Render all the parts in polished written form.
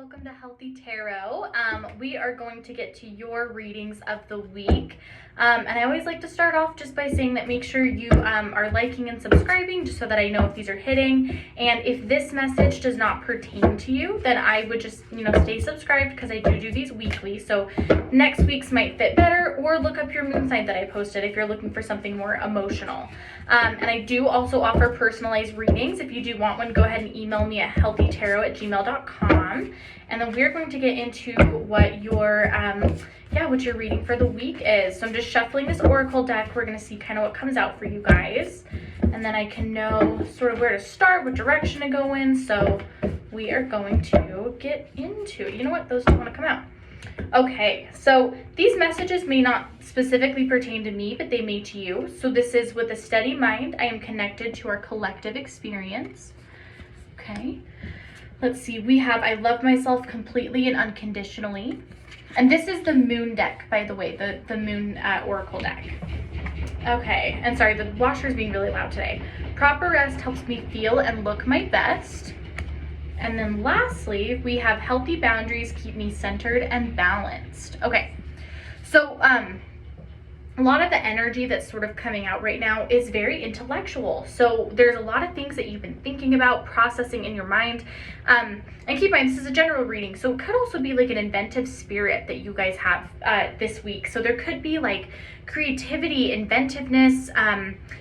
welcome to Healthy Tarot. We are going to get to your readings of the week. And I always like to start off just by saying that make sure you are liking and subscribing just so that I know if these are hitting. And if this message does not pertain to you, then I would just, stay subscribed because I do these weekly. So next week's might fit better, or look up your moon sign that I posted if you're looking for something more emotional. And I do also offer personalized readings. If you do want one, go ahead and email me at healthytarot@gmail.com. And then we're going to get into what your reading for the week is. So I'm just shuffling this oracle deck. We're going to see kind of what comes out for you guys. And then I can know sort of where to start, what direction to go in. So we are going to get into it. You know what? Those don't want to come out. Okay, so these messages may not specifically pertain to me, but they may to you. So this is with a steady mind. I am connected to our collective experience. Okay. Let's see, we have I love myself completely and unconditionally. And this is the moon deck, by the way, the moon oracle deck. Okay, and sorry, the washer is being really loud today. Proper rest helps me feel and look my best. And then lastly, we have healthy boundaries keep me centered and balanced. Okay, so a lot of the energy that's sort of coming out right now is very intellectual. So there's a lot of things that you've been thinking about, processing in your mind. And keep in mind, this is a general reading, so it could also be like an inventive spirit that you guys have this week. So there could be like creativity, inventiveness.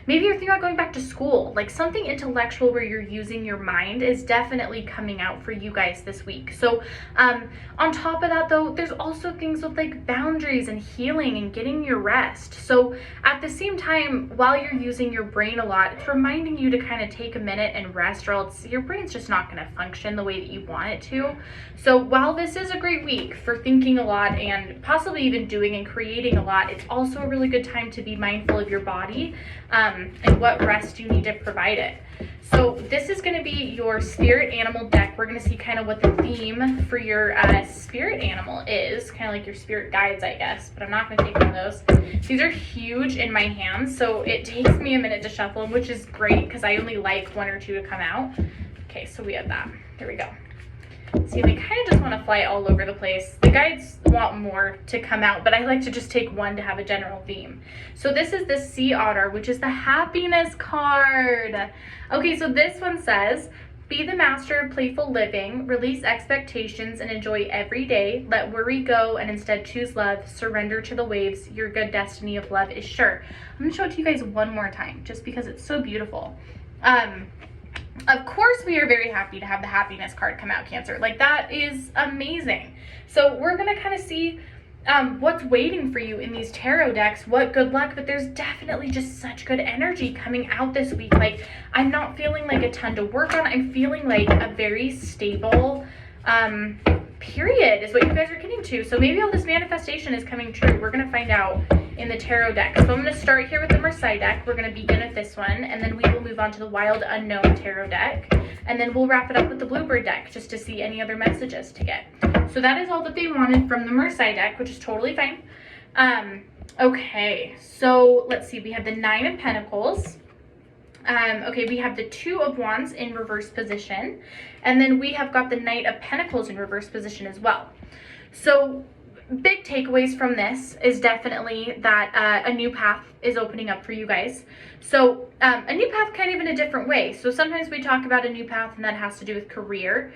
Maybe you're thinking about going back to school, like something intellectual where you're using your mind is definitely coming out for you guys this week. So on top of that though, there's also things with like boundaries and healing and getting your rest. So at the same time, while you're using your brain a lot, it's reminding you to kind of take a minute and rest, or else your brain's just not going to function the way that you want it to. So while this is a great week for thinking a lot and possibly even doing and creating a lot, it's also a really good time to be mindful of your body and what rest you need to provide it. So this is going to be your spirit animal deck. We're going to see kind of what the theme for your spirit animal is, kind of like your spirit guides, I guess, but I'm not going to take one of those. These are huge in my hands, so it takes me a minute to shuffle them, which is great because I only like one or two to come out. Okay, so we have that. There we go. See, they kind of just want to fly all over the place. The guides want more to come out, but I like to just take one to have a general theme. So this is the sea otter, which is the happiness card. Okay, so this one says, be the master of playful living, release expectations and enjoy every day. Let worry go and instead choose love. Surrender to the waves. Your good destiny of love is sure. I'm going to show it to you guys one more time just because it's so beautiful. Of course, we are very happy to have the happiness card come out, Cancer. Like, that is amazing. So we're going to kind of see what's waiting for you in these tarot decks, what good luck, but there's definitely just such good energy coming out this week. Like, I'm not feeling like a ton to work on. I'm feeling like a very stable period is what you guys are getting to. So maybe all this manifestation is coming true. We're going to find out in the tarot deck. So I'm going to start here with the Marseille deck. We're going to begin with this one, and then we will move on to the Wild Unknown tarot deck, and then we'll wrap it up with the Bluebird deck just to see any other messages to get. So that is all that they wanted from the Marseille deck, which is totally fine. Okay, so let's see. We have the Nine of Pentacles. Okay, we have the Two of Wands in reverse position, and then we have got the Knight of Pentacles in reverse position as well. So big takeaways from this is definitely that a new path is opening up for you guys. So a new path kind of in a different way. So sometimes we talk about a new path and that has to do with career.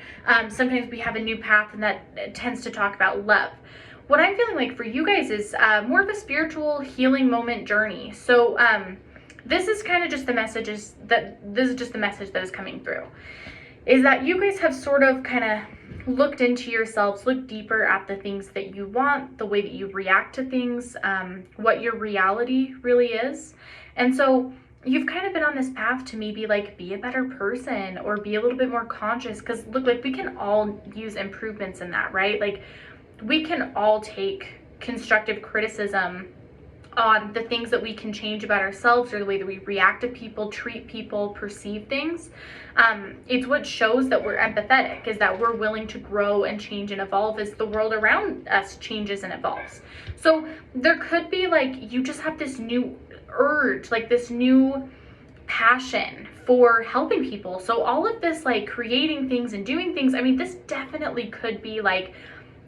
Sometimes we have a new path and that tends to talk about love. What I'm feeling like for you guys is more of a spiritual healing moment journey. So this is kind of just the messages that this is just the message that is coming through, is that you guys have sort of kind of looked into yourselves, looked deeper at the things that you want, the way that you react to things, what your reality really is. And so you've kind of been on this path to maybe like be a better person or be a little bit more conscious, because look, like we can all use improvements in that, right? Like we can all take constructive criticism on the things that we can change about ourselves or the way that we react to people, treat people, perceive things. It's what shows that we're empathetic, is that we're willing to grow and change and evolve as the world around us changes and evolves. So there could be like, you just have this new urge, like this new passion for helping people. So all of this, like creating things and doing things, I mean, this definitely could be like,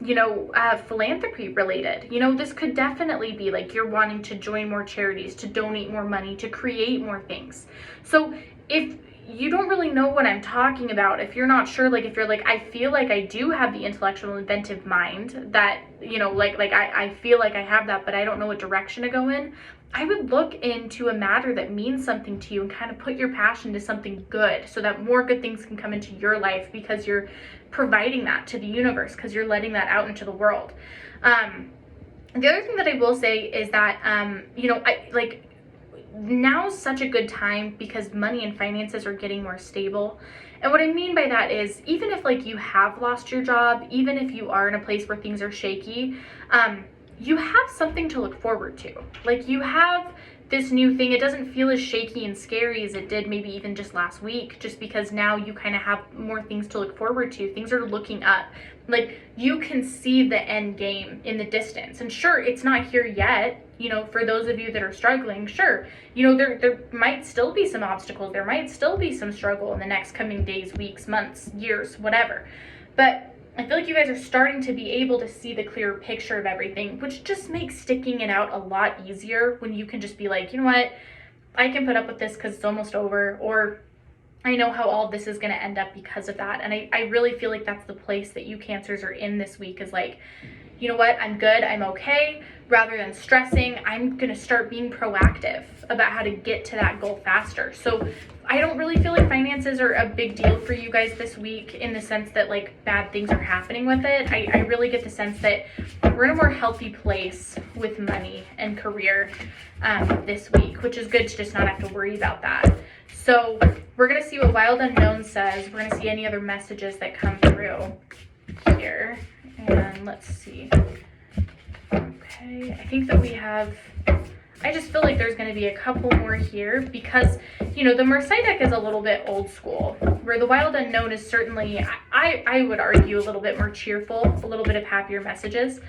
you know, philanthropy related. You know, this could definitely be like you're wanting to join more charities, to donate more money, to create more things. So if you don't really know what I'm talking about, if you're not sure, like if you're like, I feel like I do have the intellectual inventive mind that, you know, like I feel like I have that, but I don't know what direction to go in, I would look into a matter that means something to you and kind of put your passion to something good so that more good things can come into your life because you're providing that to the universe, because you're letting that out into the world. The other thing that I will say is that, you know, now's such a good time because money and finances are getting more stable. And what I mean by that is, even if like you have lost your job, even if you are in a place where things are shaky, you have something to look forward to. Like you have this new thing. It doesn't feel as shaky and scary as it did maybe even just last week, just because now you kind of have more things to look forward to. Things are looking up. Like you can see the end game in the distance. And sure, it's not here yet. You know, for those of you that are struggling, sure, you know, there might still be some obstacles. There might still be some struggle in the next coming days, weeks, months, years, whatever. But I feel like you guys are starting to be able to see the clearer picture of everything, which just makes sticking it out a lot easier when you can just be like, you know what, I can put up with this because it's almost over, or I know how all of this is going to end up because of that. And I really feel like that's the place that you Cancers are in this week, is like, you know what, I'm good, I'm okay. Rather than stressing, I'm going to start being proactive about how to get to that goal faster. So I don't really feel like finances are a big deal for you guys this week, in the sense that like bad things are happening with it. I really get the sense that we're in a more healthy place with money and career this week, which is good to just not have to worry about that. So we're going to see what Wild Unknown says. We're going to see any other messages that come through here. And let's see. Okay, I think that we have, I just feel like there's going to be a couple more here because, you know, the Marseille deck is a little bit old school, where the Wild Unknown is certainly, I would argue, a little bit more cheerful, a little bit of happier messages.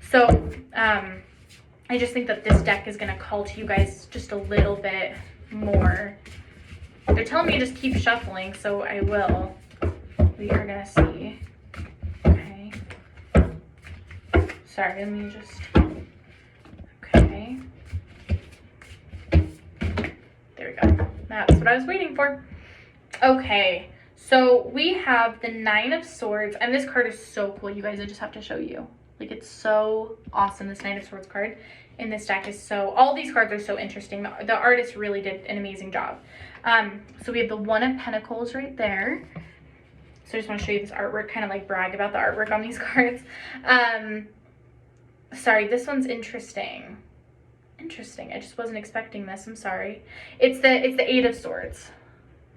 So I just think that this deck is going to call to you guys just a little bit more. They're telling me to just keep shuffling, so I will. We are going to see. Okay. Sorry, let me just, okay. There we go. That's what I was waiting for. Okay, so we have the Nine of Swords, and this card is so cool, you guys. I just have to show you. Like, it's so awesome. This Nine of Swords card in this deck is so, all these cards are so interesting. The artist really did an amazing job. So we have the One of Pentacles right there. So I just want to show you this artwork, kind of like brag about the artwork on these cards. Sorry, this one's interesting. Interesting. I just wasn't expecting this. I'm sorry. It's the Eight of Swords.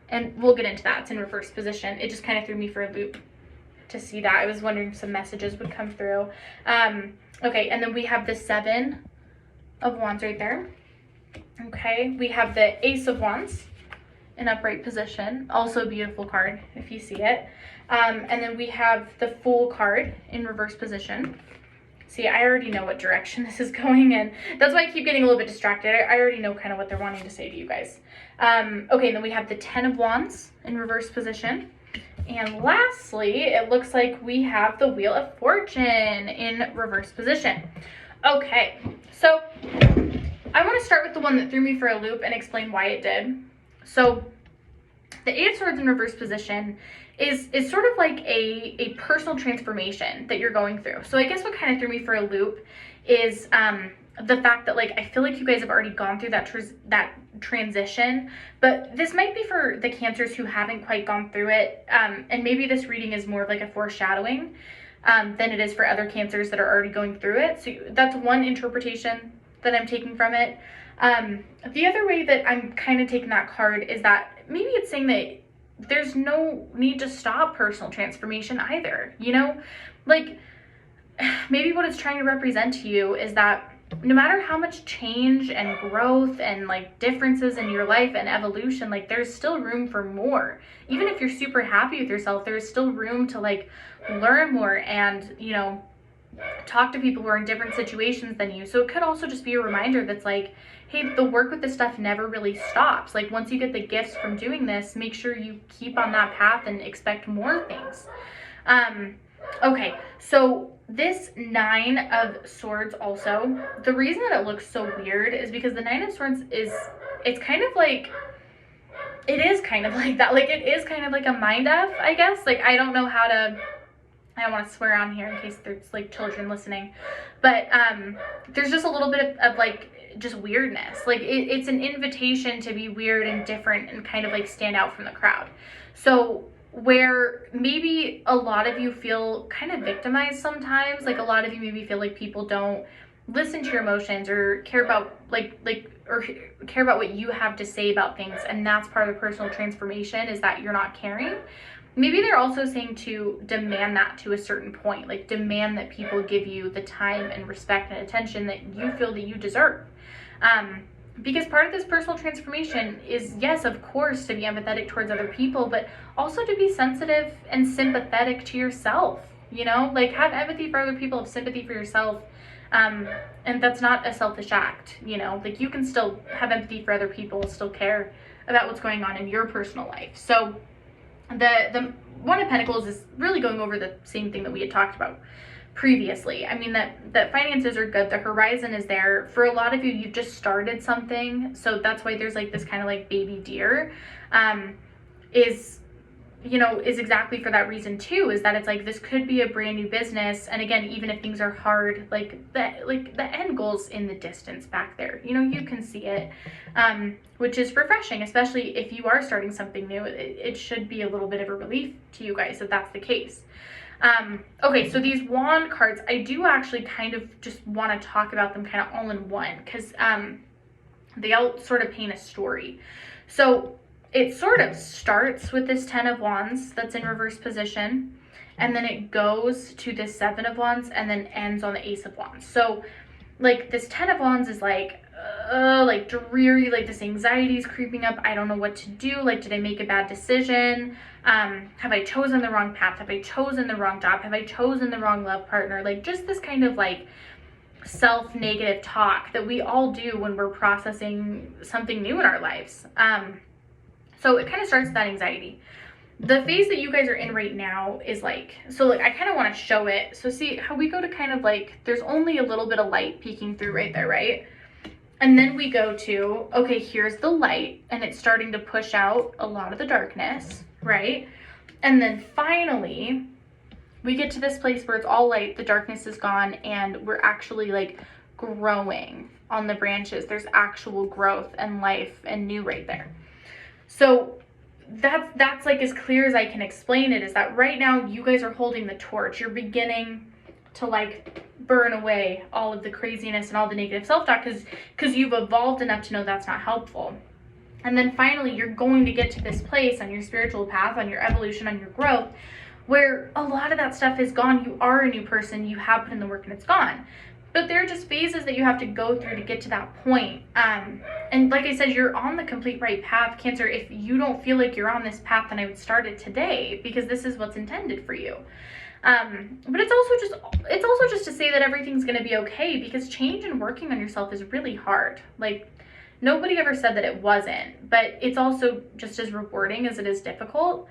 And we'll get into that. It's in reverse position. It just kind of threw me for a loop to see that. I was wondering if some messages would come through. Okay, and then we have the Seven of Wands right there. Okay, we have the Ace of Wands in upright position. Also a beautiful card if you see it. And then we have the Fool card in reverse position. See, I already know what direction this is going in. That's why I keep getting a little bit distracted. I already know kind of what they're wanting to say to you guys. Okay, and then we have the Ten of Wands in reverse position. And lastly, it looks like we have the Wheel of Fortune in reverse position. Okay, so I want to start with the one that threw me for a loop and explain why it did. So the Eight of Swords in reverse position is sort of like a personal transformation that you're going through. So I guess what kind of threw me for a loop is the fact that, like, I feel like you guys have already gone through that transition, but this might be for the Cancers who haven't quite gone through it, and maybe this reading is more of like a foreshadowing than it is for other Cancers that are already going through it. So that's one interpretation that I'm taking from it. The other way that I'm kind of taking that card is that maybe it's saying that there's no need to stop personal transformation either, you know? Like, maybe what it's trying to represent to you is that no matter how much change and growth and like differences in your life and evolution, like there's still room for more. Even if you're super happy with yourself, there's still room to like learn more and, you know, talk to people who are in different situations than you. So it could also just be a reminder that's like, hey, the work with this stuff never really stops. Like once you get the gifts from doing this, make sure you keep on that path and expect more things. Okay, so this 9 of Swords also, the reason that it looks so weird is because the 9 of Swords it's kind of like, it is kind of like that. Like it is kind of like a mind F, I guess. Like I don't know how to, I don't want to swear on here in case there's like children listening, but there's just a little bit of like just weirdness. Like it's an invitation to be weird and different and kind of like stand out from the crowd. So where maybe a lot of you feel kind of victimized sometimes, like a lot of you maybe feel like people don't listen to your emotions or care about or care about what you have to say about things, and that's part of the personal transformation, is that you're not caring. Maybe they're also saying to demand that to a certain point, like demand that people give you the time and respect and attention that you feel that you deserve. Because part of this personal transformation is, yes, of course, to be empathetic towards other people, but also to be sensitive and sympathetic to yourself, you know, like have empathy for other people, have sympathy for yourself. And that's not a selfish act, you know, like you can still have empathy for other people, still care about what's going on in your personal life. So the One of Pentacles is really going over the same thing that we had talked about previously. I mean, that finances are good, the horizon is there. For a lot of you, you've just started something, so that's why there's like this kind of like baby deer, is exactly for that reason too, is that it's like this could be a brand new business. And again, even if things are hard, like the end goal's in the distance back there, you know, you can see it, which is refreshing, especially if you are starting something new. It should be a little bit of a relief to you guys if that's the case. Okay, so these wand cards, I do actually kind of just want to talk about them kind of all in one, because they all sort of paint a story. So it sort of starts with this 10 of Wands that's in reverse position, and then it goes to this 7 of Wands and then ends on the Ace of Wands. So like this 10 of Wands is like dreary, like this anxiety is creeping up. I don't know what to do. Like, did I make a bad decision? Have I chosen the wrong path? Have I chosen the wrong job? Have I chosen the wrong love partner? Like just this kind of like self-negative talk that we all do when we're processing something new in our lives. So it kind of starts with that anxiety. The phase that you guys are in right now is like, so like I kind of want to show it. So see how we go to kind of like, there's only a little bit of light peeking through right there, right? And then we go to, okay, here's the light, and it's starting to push out a lot of the darkness, right? And then finally, we get to this place where it's all light, the darkness is gone, and we're actually like growing on the branches. There's actual growth and life and new right there. So that's like as clear as I can explain it, is that right now you guys are holding the torch. You're beginning to like burn away all of the craziness and all the negative self-talk, because you've evolved enough to know that's not helpful. And then finally you're going to get to this place on your spiritual path, on your evolution, on your growth, where a lot of that stuff is gone. You are a new person, you have put in the work, and it's gone. But there are just phases that you have to go through to get to that point. And like I said, you're on the complete right path, Cancer. If you don't feel like you're on this path, then I would start it today, because this is what's intended for you. But it's also just to say that everything's going to be okay, because change and working on yourself is really hard. Like nobody ever said that it wasn't, but it's also just as rewarding as it is difficult.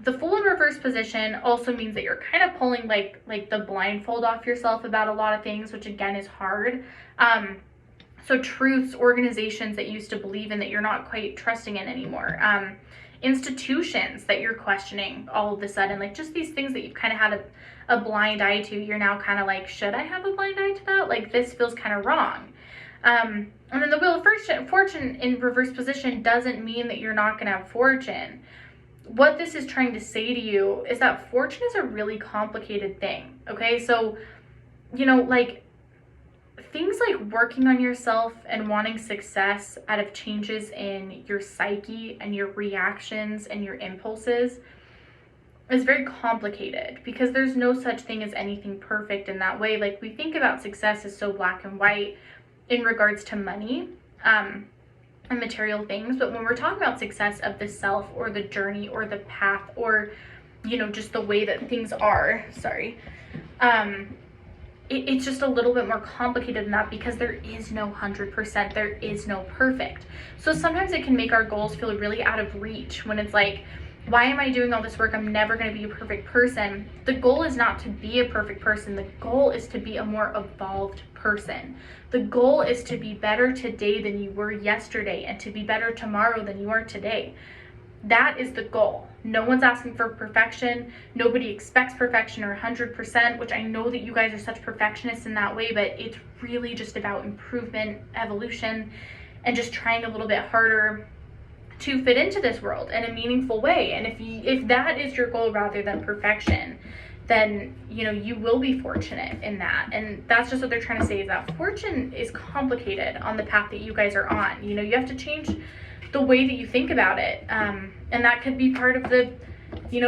The Fool in reverse position also means that you're kind of pulling like the blindfold off yourself about a lot of things, which again is hard. So truths, organizations that you used to believe in that you're not quite trusting in anymore. Institutions that you're questioning all of a sudden, like just these things that you've kind of had a blind eye to. You're now kind of like, should I have a blind eye to that? Like this feels kind of wrong. And then the Wheel of Fortune in reverse position doesn't mean that you're not going to have fortune. What this is trying to say to you is that fortune is a really complicated thing, okay? So, you know, like things like working on yourself and wanting success out of changes in your psyche and your reactions and your impulses is very complicated, because there's no such thing as anything perfect in that way. Like we think about success as so black and white in regards to money, and material things, but when we're talking about success of the self or the journey or the path, or you know, just the way that things are, it's just a little bit more complicated than that, because there is no 100%, there is no perfect. So sometimes it can make our goals feel really out of reach when it's like, why am I doing all this work? I'm never going to be a perfect person. The goal is not to be a perfect person. The goal is to be a more evolved person. The goal is to be better today than you were yesterday, and to be better tomorrow than you are today. That is the goal. No one's asking for perfection. Nobody expects perfection or 100%, which I know that you guys are such perfectionists in that way, but it's really just about improvement, evolution, and just trying a little bit harder to fit into this world in a meaningful way. And if that is your goal rather than perfection, then you will be fortunate in that. And that's just what they're trying to say, is that fortune is complicated on the path that you guys are on. You have to change the way that you think about it, and that could be part of the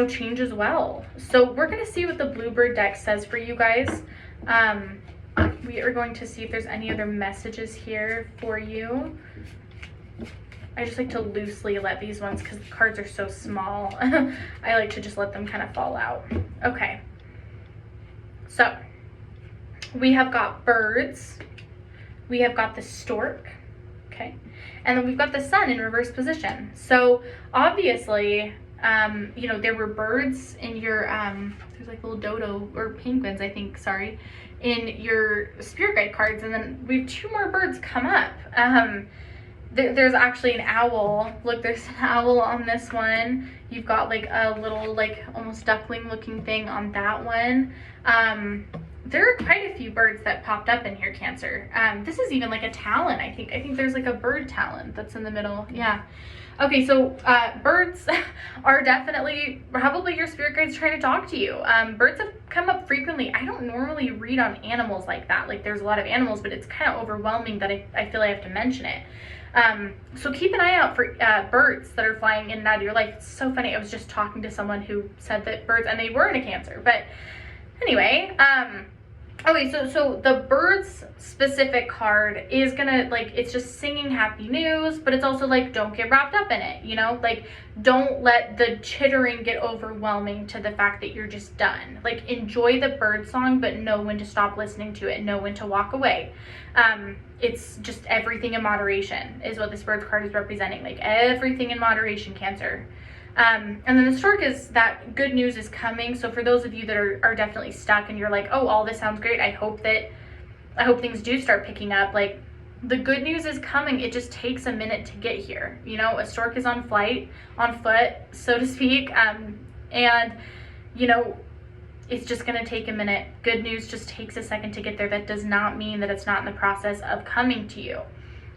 change as well. So we're going to see what the Bluebird deck says for you guys. We are going to see if there's any other messages here for you. I just like to loosely let these ones, because the cards are so small, I like to just let them kind of fall out. Okay, so we have got birds, we have got the stork, okay, and then we've got the sun in reverse position. So obviously, there were birds in your, there's like little dodo, or penguins, I think, sorry, in your spirit guide cards, and then we have 2 more birds come up. There's actually an owl. Look, there's an owl on this one. You've got like a little, like almost duckling looking thing on that one. There are quite a few birds that popped up in here, Cancer. This is even like a talon, I think. I think there's like a bird talon that's in the middle. Yeah. Okay, so birds are definitely probably your spirit guides trying to talk to you. Birds have come up frequently. I don't normally read on animals like that. Like, there's a lot of animals, but it's kind of overwhelming that I feel I have to mention it. So keep an eye out for birds that are flying in and out of your life. It's so funny. I was just talking to someone who said that birds, and they were in a Cancer, but anyway, okay, so the birds specific card is gonna, like, it's just singing happy news, but it's also like, don't get wrapped up in it, like, don't let the chittering get overwhelming to the fact that you're just done. Like, enjoy the bird song, but know when to stop listening to it, know when to walk away. It's just everything in moderation is what this bird card is representing, like everything in moderation, Cancer. And then the stork is that good news is coming. So for those of you that are definitely stuck and you're like, oh, all this sounds great, I hope things do start picking up, like, the good news is coming. It just takes a minute to get here. A stork is on foot, so to speak, and it's just going to take a minute. Good news just takes a second to get there. That does not mean that it's not in the process of coming to you.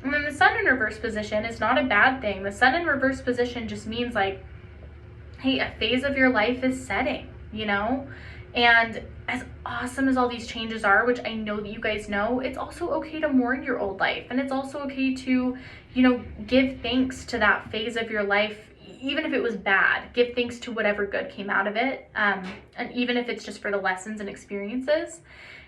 And then the sun in reverse position is not a bad thing. The sun in reverse position just means, like, hey, a phase of your life is setting, and as awesome as all these changes are, which I know that you guys know, it's also okay to mourn your old life, and it's also okay to, give thanks to that phase of your life. Even if it was bad, give thanks to whatever good came out of it, and even if it's just for the lessons and experiences.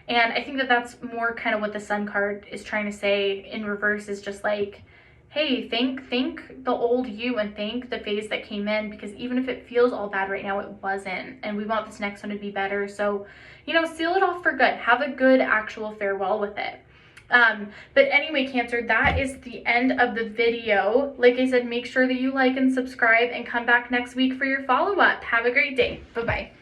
And I think that that's more kind of what the sun card is trying to say in reverse, is just like, hey, thank the old you and thank the phase that came in, because even if it feels all bad right now, it wasn't, and we want this next one to be better. So, seal it off for good. Have a good actual farewell with it. But anyway, Cancer, that is the end of the video. Like I said, make sure that you like and subscribe, and come back next week for your follow-up. Have a great day. Bye-bye.